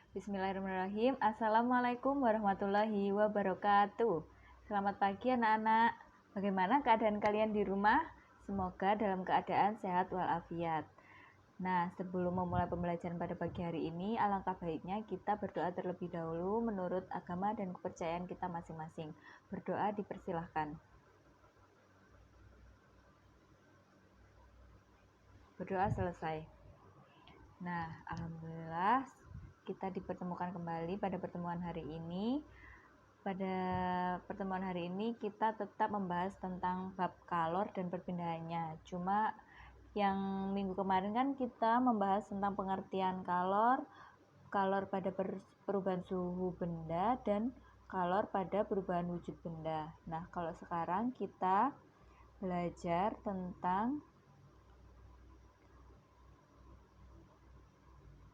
Bismillahirrahmanirrahim. Assalamualaikum warahmatullahi wabarakatuh. Selamat pagi anak-anak. Bagaimana keadaan kalian di rumah? Semoga dalam keadaan sehat walafiat. Nah, sebelum memulai pembelajaran pada pagi hari ini, alangkah baiknya kita berdoa terlebih dahulu menurut agama dan kepercayaan kita masing-masing. Berdoa dipersilahkan. Berdoa selesai. Nah, alhamdulillah kita dipertemukan kembali pada pertemuan hari ini. Pada pertemuan hari ini kita tetap membahas tentang bab kalor dan perpindahannya. Cuma yang minggu kemarin kan kita membahas tentang pengertian kalor pada perubahan suhu benda dan kalor pada perubahan wujud benda. Nah, kalau sekarang kita belajar tentang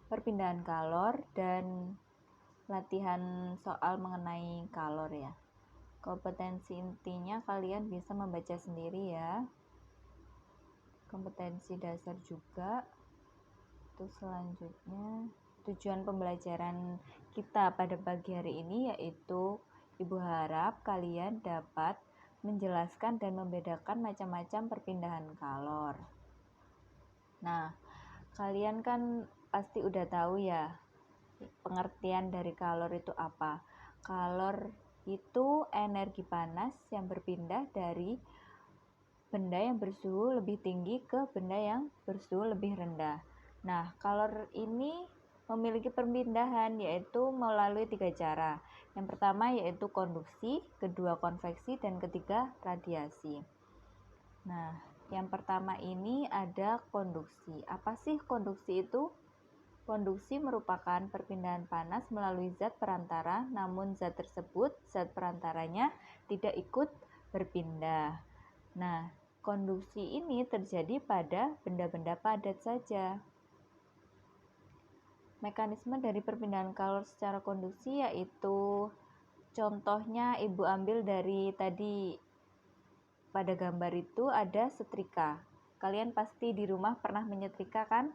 perpindahan kalor dan latihan soal mengenai kalor ya. Kompetensi intinya kalian bisa membaca sendiri ya. Kompetensi dasar juga. Terus selanjutnya tujuan pembelajaran kita pada pagi hari ini yaitu Ibu harap kalian dapat menjelaskan dan membedakan macam-macam perpindahan kalor. Nah, kalian kan pasti udah tahu ya pengertian dari kalor itu apa. Kalor itu energi panas yang berpindah dari benda yang bersuhu lebih tinggi ke benda yang bersuhu lebih rendah. Nah, kalor ini memiliki perpindahan yaitu melalui 3 cara. Yang pertama yaitu konduksi, kedua konveksi, dan ketiga radiasi. Nah, yang pertama ini ada konduksi. Apa sih konduksi itu? Konduksi merupakan perpindahan panas melalui zat perantara, namun zat perantaranya tidak ikut berpindah. Nah, konduksi ini terjadi pada benda-benda padat saja. Mekanisme dari perpindahan kalor secara konduksi yaitu contohnya Ibu ambil dari tadi pada gambar itu ada setrika. Kalian pasti di rumah pernah menyetrika kan?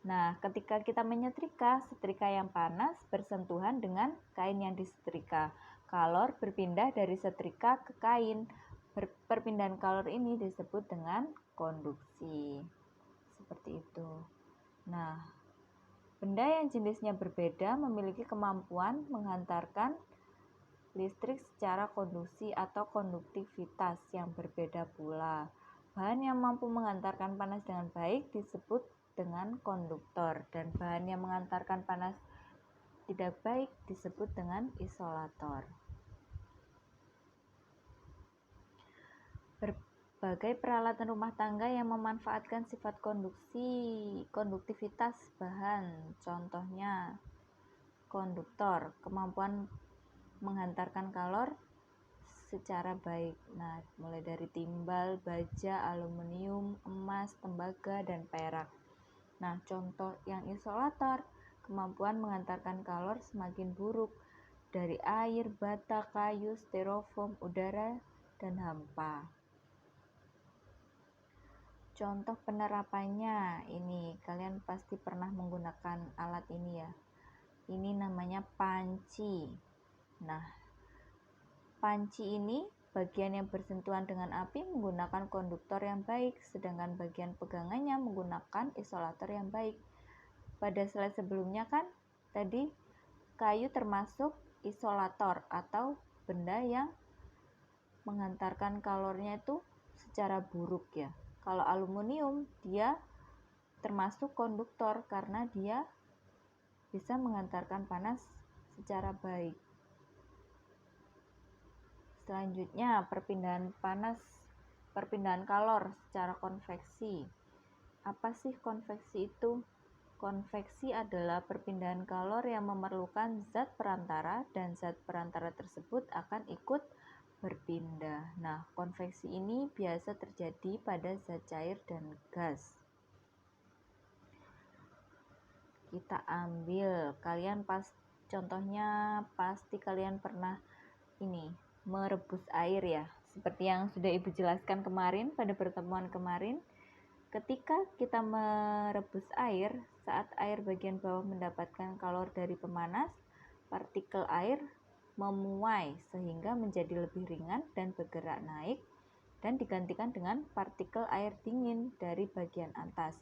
Nah, ketika kita menyetrika, setrika yang panas bersentuhan dengan kain yang disetrika. Kalor berpindah dari setrika ke kain. Perpindahan kalor ini disebut dengan konduksi. Seperti itu. Nah, benda yang jenisnya berbeda memiliki kemampuan menghantarkan listrik secara konduksi atau konduktivitas yang berbeda pula. Bahan yang mampu menghantarkan panas dengan baik disebut dengan konduktor, dan bahan yang menghantarkan panas tidak baik disebut dengan isolator. Berbagai peralatan rumah tangga yang memanfaatkan sifat konduktivitas bahan, contohnya konduktor, kemampuan menghantarkan kalor secara baik. Nah, mulai dari timbal, baja, aluminium, emas, tembaga, dan perak. Nah, contoh yang isolator, kemampuan menghantarkan kalor semakin buruk dari air, bata, kayu, styrofoam, udara, dan hampa. Contoh penerapannya ini, kalian pasti pernah menggunakan alat ini ya. Ini namanya panci. Nah, panci ini bagian yang bersentuhan dengan api menggunakan konduktor yang baik, sedangkan bagian pegangannya menggunakan isolator yang baik. Pada slide sebelumnya kan tadi kayu termasuk isolator atau benda yang menghantarkan kalornya itu secara buruk ya. Kalau aluminium dia termasuk konduktor karena dia bisa menghantarkan panas secara baik. Selanjutnya, perpindahan kalor secara konveksi. Apa sih konveksi itu? Konveksi adalah perpindahan kalor yang memerlukan zat perantara dan zat perantara tersebut akan ikut berpindah. Nah, konveksi ini biasa terjadi pada zat cair dan gas. Kita ambil, contohnya pasti kalian pernah merebus air ya, seperti yang sudah Ibu jelaskan kemarin pada pertemuan kemarin. Ketika kita merebus air, Saat air bagian bawah mendapatkan kalor dari pemanas, partikel air memuai sehingga menjadi lebih ringan dan bergerak naik dan digantikan dengan partikel air dingin dari bagian atas.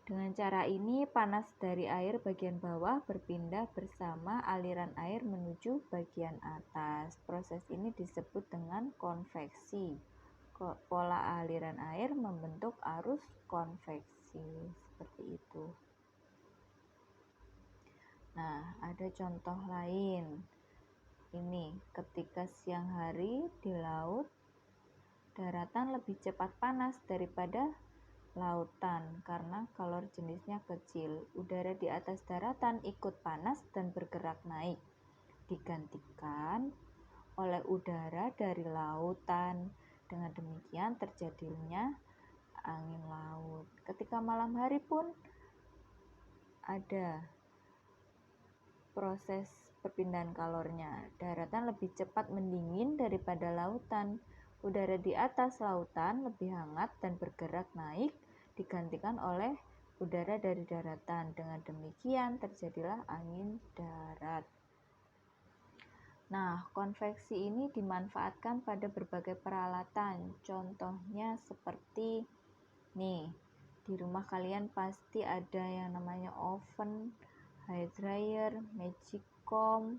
Dengan cara ini, panas dari air bagian bawah berpindah bersama aliran air menuju bagian atas. Proses ini disebut dengan konveksi. Pola aliran air membentuk arus konveksi, seperti itu. Nah, ada contoh lain. Ini, ketika siang hari di laut, daratan lebih cepat panas daripada lautan karena kalor jenisnya kecil. Udara di atas daratan ikut panas dan bergerak naik, digantikan oleh udara dari lautan. Dengan demikian terjadinya angin laut. Ketika malam hari pun ada proses perpindahan kalornya. Daratan lebih cepat mendingin daripada lautan. Udara di atas lautan lebih hangat dan bergerak naik, digantikan oleh udara dari daratan. Dengan demikian terjadilah angin darat. Nah, konveksi ini dimanfaatkan pada berbagai peralatan. Contohnya seperti nih, di rumah kalian pasti ada yang namanya oven, hair dryer, magic comb,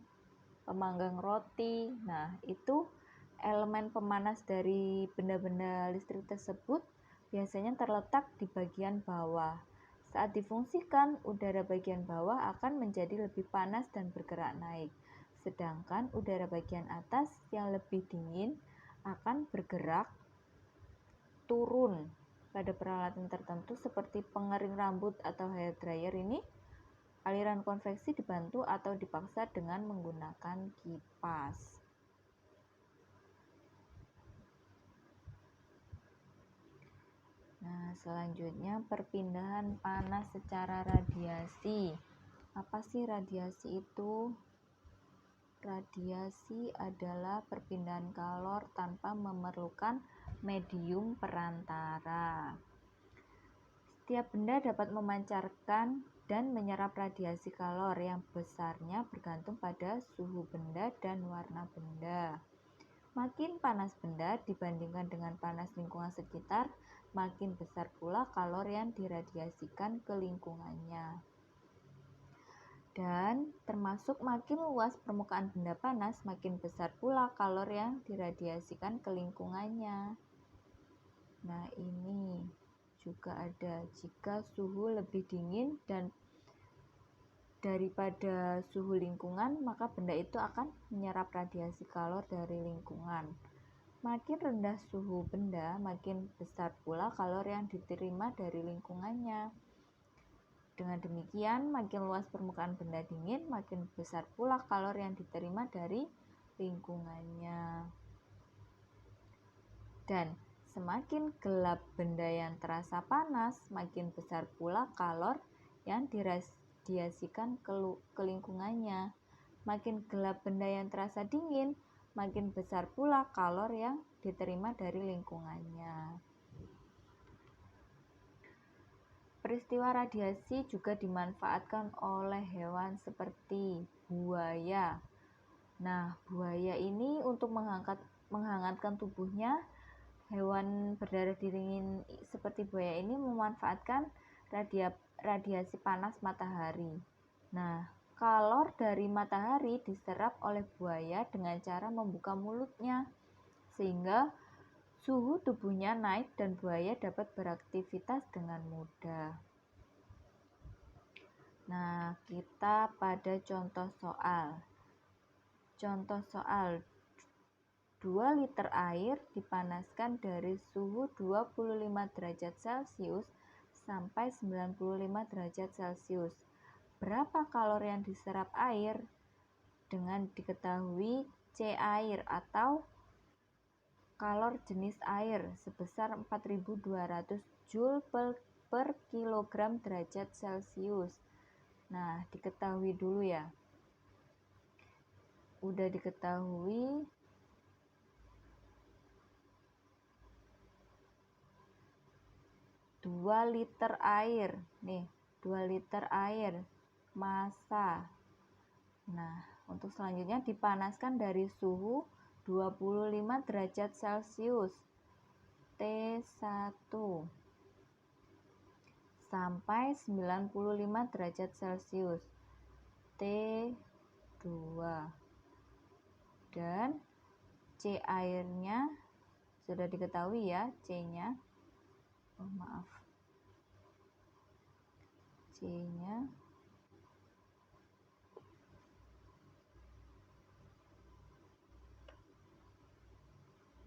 pemanggang roti. Nah, itu elemen pemanas dari benda-benda listrik tersebut biasanya terletak di bagian bawah. Saat difungsikan, udara bagian bawah akan menjadi lebih panas dan bergerak naik. Sedangkan udara bagian atas yang lebih dingin akan bergerak turun. Pada peralatan tertentu seperti pengering rambut atau hair dryer ini, aliran konveksi dibantu atau dipaksa dengan menggunakan kipas. Nah, selanjutnya perpindahan panas secara radiasi. Apa sih radiasi itu? Radiasi adalah perpindahan kalor tanpa memerlukan medium perantara. Setiap benda dapat memancarkan dan menyerap radiasi kalor yang besarnya bergantung pada suhu benda dan warna benda. Makin panas benda dibandingkan dengan panas lingkungan sekitar, makin besar pula kalor yang diradiasikan ke lingkungannya. Dan termasuk makin luas permukaan benda panas, makin besar pula kalor yang diradiasikan ke lingkungannya. Nah, ini juga ada, jika suhu lebih dingin dan daripada suhu lingkungan, maka benda itu akan menyerap radiasi kalor dari lingkungan. Makin rendah suhu benda, makin besar pula kalor yang diterima dari lingkungannya. Dengan demikian, makin luas permukaan benda dingin, makin besar pula kalor yang diterima dari lingkungannya. Dan semakin gelap benda yang terasa panas, makin besar pula kalor yang diradiasikan ke lingkungannya. Makin gelap benda yang terasa dingin, makin besar pula kalor yang diterima dari lingkungannya. Peristiwa radiasi juga dimanfaatkan oleh hewan seperti buaya. Nah, buaya ini untuk menghangatkan tubuhnya. Hewan berdarah dingin seperti buaya ini memanfaatkan radiasi panas matahari. Nah, kalor dari matahari diserap oleh buaya dengan cara membuka mulutnya, sehingga suhu tubuhnya naik dan buaya dapat beraktivitas dengan mudah. Nah, kita pada contoh soal. Contoh soal, 2 liter air dipanaskan dari suhu 25 derajat Celcius sampai 95 derajat Celcius. Berapa kalori yang diserap air? Dengan diketahui C air atau kalor jenis air sebesar 4200 Joule per kilogram derajat Celcius. Nah, diketahui dulu ya. Udah diketahui 2 liter air. Nih, 2 liter air. Massa. Nah, untuk selanjutnya dipanaskan dari suhu 25 derajat Celcius T1 sampai 95 derajat Celcius T2, dan C airnya sudah diketahui ya, C-nya. C-nya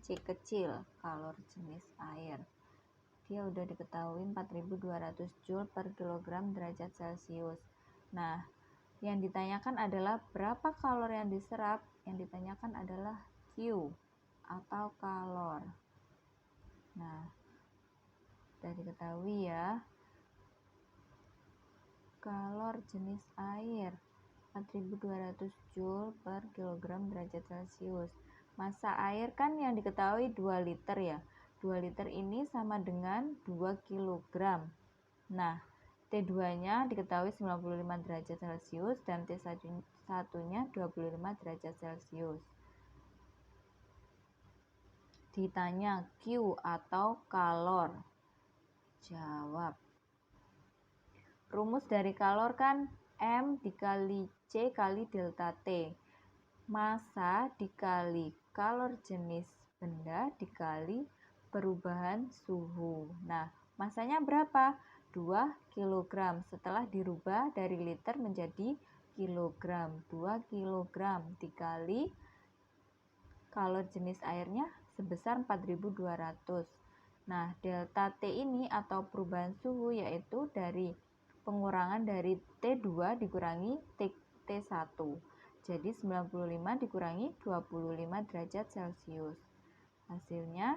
C kecil, kalor jenis air. Dia udah diketahui 4200 Joule per kilogram derajat Celcius. Nah, yang ditanyakan adalah berapa kalor yang diserap? Yang ditanyakan adalah Q atau kalor. Nah, sudah diketahui ya. Kalor jenis air 4200 Joule per kilogram derajat Celcius. Massa air kan yang diketahui 2 liter ya. 2 liter ini sama dengan 2 kilogram. Nah, T2-nya diketahui 95 derajat Celcius dan T1-nya 25 derajat Celcius. Ditanya Q atau kalor. Jawab. Rumus dari kalor kan M dikali C kali delta T. Massa dikali kalor jenis benda dikali perubahan suhu. Nah, massanya berapa? 2 kg. Setelah dirubah dari liter menjadi kilogram. 2 kg dikali kalor jenis airnya sebesar 4200. Nah, delta T ini atau perubahan suhu yaitu dari pengurangan dari T2 dikurangi T1. Jadi 95 dikurangi 25 derajat Celcius. Hasilnya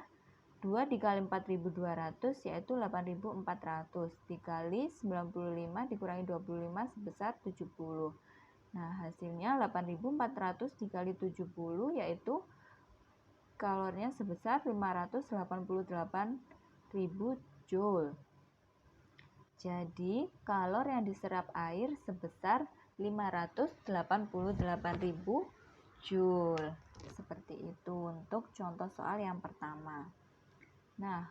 2 dikali 4200 yaitu 8400 dikali 95 dikurangi 25 sebesar 70. Nah, hasilnya 8400 dikali 70 yaitu kalornya sebesar 588.000 Joule. Jadi, kalor yang diserap air sebesar 588.000 Joule. Seperti itu untuk contoh soal yang pertama. Nah,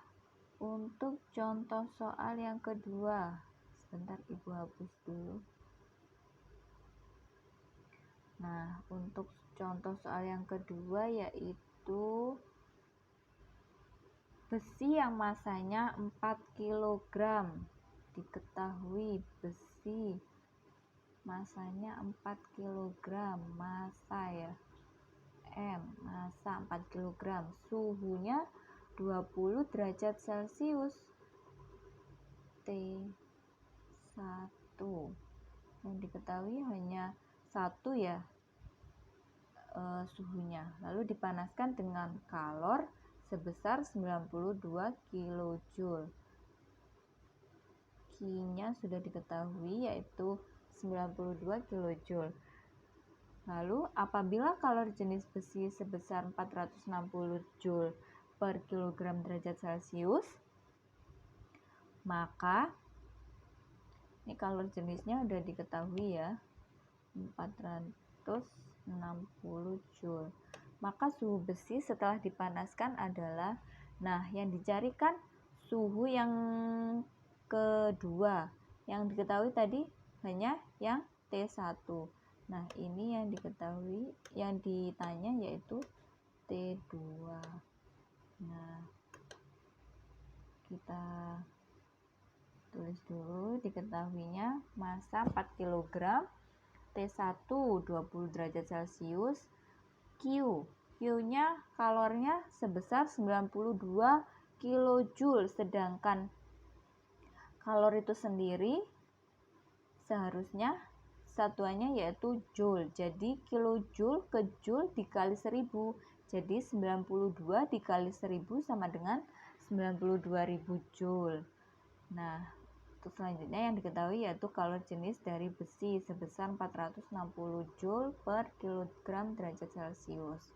untuk contoh soal yang kedua, sebentar Ibu hapus dulu. Nah, untuk contoh soal yang kedua yaitu besi yang massanya 4 kg. Diketahui besi masanya 4 kg, massa ya. M, massa 4 kg, suhunya 20 derajat Celcius T1. Yang diketahui hanya 1 ya suhunya. Lalu dipanaskan dengan kalor sebesar 92 kJ. Q-nya sudah diketahui yaitu 92 kJ. Lalu apabila kalor jenis besi sebesar 460 Joule per kilogram derajat Celcius, maka ini kalor jenisnya sudah diketahui ya, 460 Joule. Maka suhu besi setelah dipanaskan adalah, nah yang dicarikan suhu yang kedua. Yang diketahui tadi hanya yang T1. Nah, ini yang diketahui, yang ditanya yaitu T2. Nah, kita tulis dulu diketahuinya massa 4 kg, T1 20 derajat Celcius, Q-nya kalornya sebesar 92 kJ, sedangkan kalor itu sendiri seharusnya satuannya yaitu Joule. Jadi kilojoule ke Joule dikali 1000. Jadi 92 dikali 1000 sama dengan 92.000 Joule. Nah, untuk selanjutnya yang diketahui yaitu kalor jenis dari besi sebesar 460 Joule per kilogram derajat Celcius.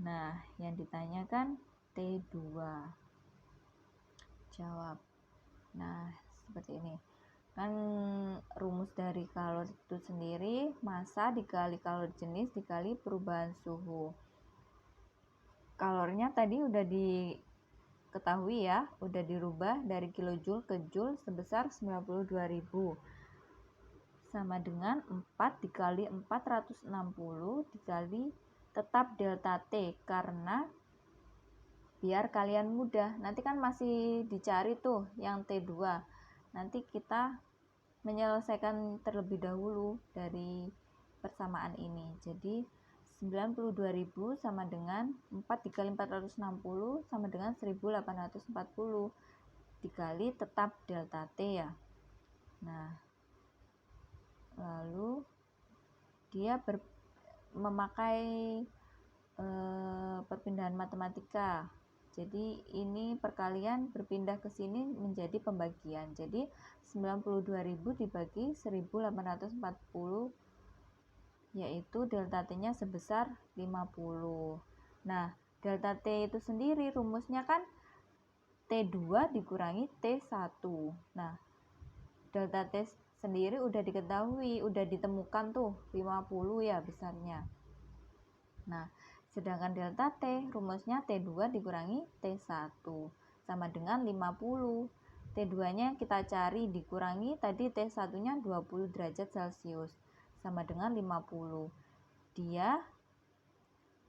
Nah, yang ditanyakan T2. Jawab. Nah, seperti ini. Kan rumus dari kalor itu sendiri massa dikali kalor jenis dikali perubahan suhu. Kalornya tadi udah diketahui ya, udah dirubah dari kilojoule ke joule sebesar 92.000 sama dengan 4 dikali 460 dikali tetap delta T, karena biar kalian mudah, nanti kan masih dicari tuh yang T2, nanti kita menyelesaikan terlebih dahulu dari persamaan ini. Jadi 92.000 sama dengan 4 dikali 460 sama dengan 1840 dikali tetap delta T ya. Nah, lalu dia memakai perpindahan matematika. Jadi ini perkalian berpindah ke sini menjadi pembagian. Jadi 92.000 dibagi 1840 yaitu delta T-nya sebesar 50. Nah, delta T itu sendiri rumusnya kan T2 dikurangi T1. Nah, delta T sendiri udah diketahui, udah ditemukan tuh 50 ya besarnya. Nah, sedangkan delta T rumusnya T2 dikurangi T1 sama dengan 50. T2-nya kita cari dikurangi tadi T1-nya 20 derajat Celcius sama dengan 50. Dia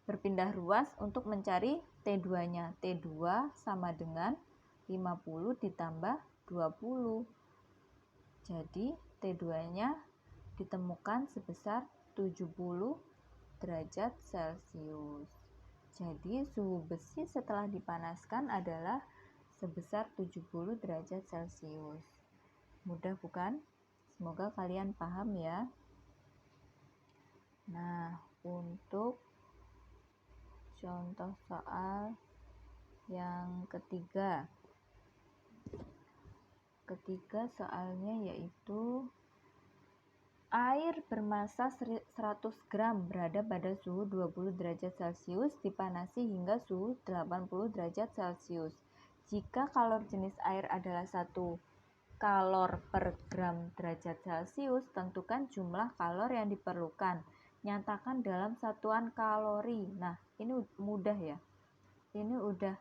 berpindah ruas untuk mencari T2-nya. T2 sama dengan 50 ditambah 20. Jadi T2-nya ditemukan sebesar 70 derajat Celcius. Jadi suhu besi setelah dipanaskan adalah sebesar 70 derajat Celcius. Mudah bukan? Semoga kalian paham ya. Nah, untuk contoh soal yang ketiga. Ketiga soalnya yaitu air bermassa 100 gram berada pada suhu 20 derajat Celcius dipanasi hingga suhu 80 derajat Celcius. Jika kalor jenis air adalah 1 kalor per gram derajat Celcius, tentukan jumlah kalor yang diperlukan. Nyatakan dalam satuan kalori. Nah, ini mudah ya. Ini udah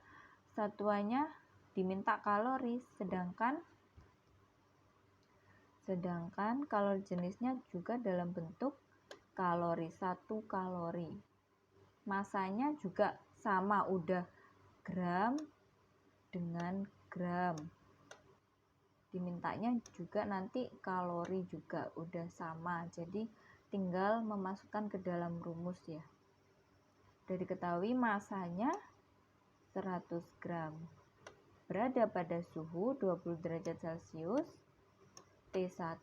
satuannya diminta kalori, sedangkan kalori jenisnya juga dalam bentuk kalori, 1 kalori. Masanya juga sama, udah gram dengan gram. Dimintanya juga nanti kalori juga udah sama, jadi tinggal memasukkan ke dalam rumus ya. Udah diketahui masanya 100 gram. Berada pada suhu 20 derajat Celcius. T1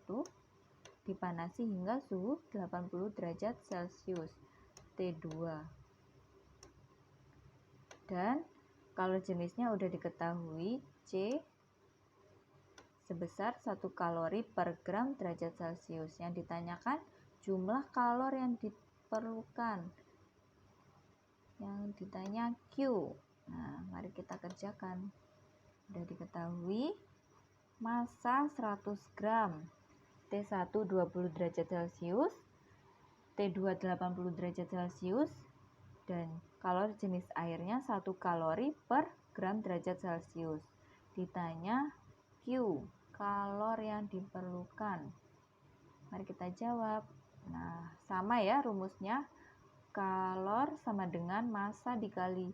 dipanasi hingga suhu 80 derajat Celcius. T2. Dan kalau jenisnya udah diketahui, C sebesar 1 kalori per gram derajat Celcius. Yang ditanyakan jumlah kalor yang diperlukan. Yang ditanya Q. Nah, mari kita kerjakan. Udah diketahui massa 100 gram, T1 20 derajat Celcius, T2 80 derajat Celcius, dan kalori jenis airnya 1 kalori per gram derajat Celcius. Ditanya Q, kalor yang diperlukan. Mari kita jawab. Nah, sama ya rumusnya. Kalor sama dengan massa dikali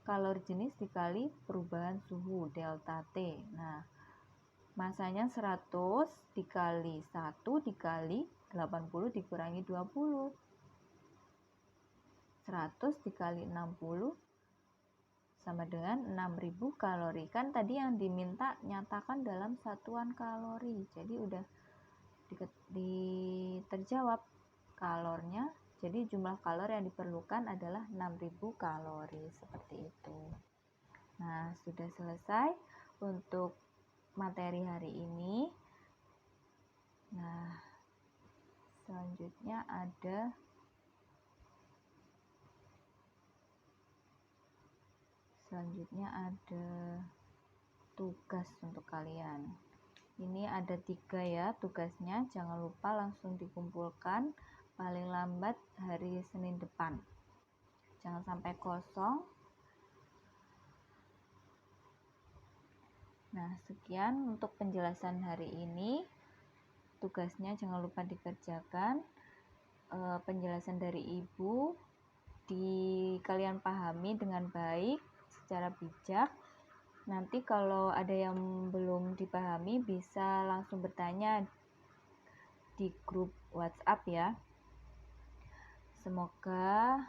kalori jenis dikali perubahan suhu delta T. Nah, masanya 100 dikali 1 dikali 80 dikurangi 20. 100 dikali 60 sama dengan 6000 kalori. Kan tadi yang diminta nyatakan dalam satuan kalori. Jadi udah terjawab kalornya. Jadi jumlah kalor yang diperlukan adalah 6000 kalori. Seperti itu. Nah, sudah selesai untuk materi hari ini. Nah, selanjutnya ada tugas untuk kalian. Ini ada 3 ya tugasnya, jangan lupa langsung dikumpulkan paling lambat hari Senin depan. Jangan sampai kosong. Nah, sekian untuk penjelasan hari ini. Tugasnya jangan lupa dikerjakan. Penjelasan dari Ibu kalian pahami dengan baik, secara bijak. Nanti kalau ada yang belum dipahami bisa langsung bertanya di grup WhatsApp ya. Semoga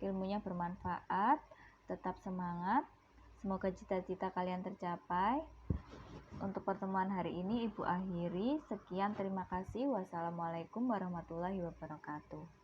ilmunya bermanfaat, tetap semangat, semoga cita-cita kalian tercapai. Untuk pertemuan hari ini Ibu akhiri, sekian, terima kasih. Wassalamualaikum warahmatullahi wabarakatuh.